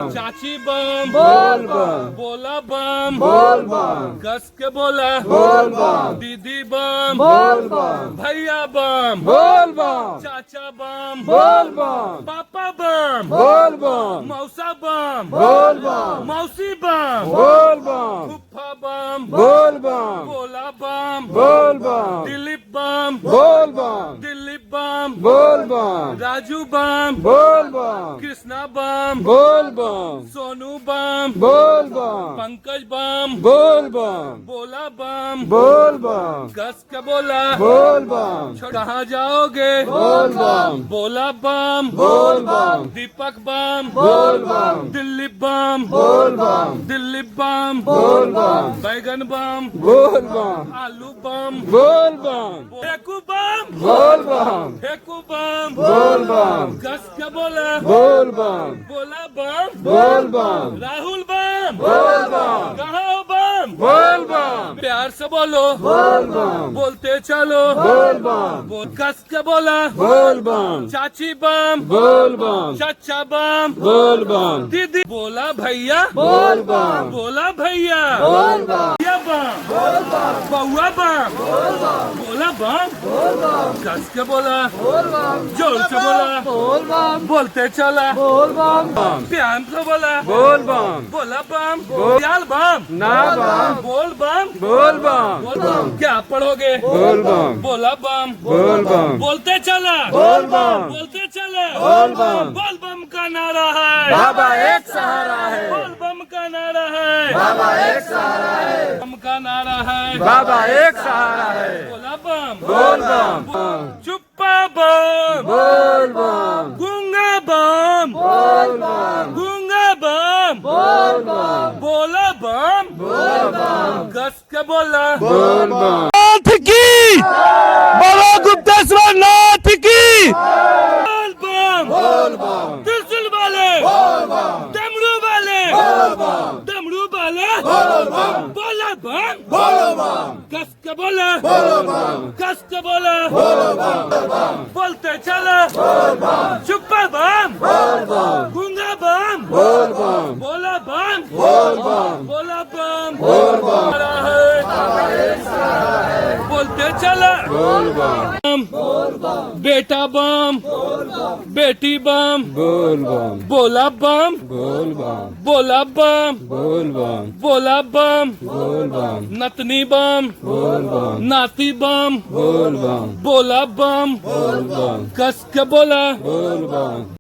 चाची बम बोल बम बोला बम बोल बम कस के बोला बोल बम दीदी बम बोल बम भैया बम बोल बम चाचा बम बोल बम पापा बम बोल बम मौसा बम बोल बम मौसी बम बोल बम फुफ्फा बम बोल बम बोला बम बोल बम दिलीप बम बोल बम दिलीप बम बोल बम राजू बम बोल बम कृष्णा बम बोल बम सोनू बम बोल बम पंकज बम बोल बम बोला बम बोल बम कस के बोला बोल बम कहाँ जाओगे बोल बम बोला बम बोल बम दीपक बम बोल बम दिलीप बम बोल बम दिलीप बम बोल बम बैगन बम बोल बम आलू बम बोल बम फेंकू बम बोल बम फेंकू बम बोल बम कस के बोला बोल बम बोला बम बोल बम राहुल बम बोल बम कहाँ हो बम बोल बम प्यार से बोलो बोल बम बोलते चलो बोल बम बोल कस के बोला बोल बम चाची बम बोल बम चाचा बम बोल बम दीदी बोला भैया बोल बम बोला भैया बोल बम भैया बम बउआ बम बोला बम कस के बोला जोर से बोला बोल बम बोलते चला बोल बम प्यार से बोला बोल बम बोला बम प्यार बम ना बम बोल बम बोल बम बोल बम क्या पढ़ोगे बोल बम बोला बम बोल बम बोलते चला बोल बम बोलते चले बोल बम बोल बम का नारा है बाबा एक सहारा है बोल बम का नारा है बाबा एक सहारा है बम का नारा है बाबा एक सहारा है बोला बम बोल बम चुप्पा बम बोल बम गूंगा बम बोल बम गूंगा बम बोल बम बोला बम बोल बम कस के बोला बोल बम नाथ की बोलो गुप्तेश्वर नाथ की बोल बम बोल बम त्रिशूल वाले बोल बम डमरू वाले बोल बम डमरू वाले बोल बम बोला बम बोल बम कस के बोला बोल बम कस के बोला बोल बम बोलते चला बोल बम चुप्पा बम बोल बम गूंगा बम बोल बम बोला बम बोल बम बोला बम बोल बम बोलते चला बोल बम बेटा बम बेटी बम बोल बम बोला बम बोल बम बोला बम बोल बम बोला बम बोल बम नतनी बम बोल बम नाती बम बोल बम बोला बम बोल बम कस के बोला बोल बम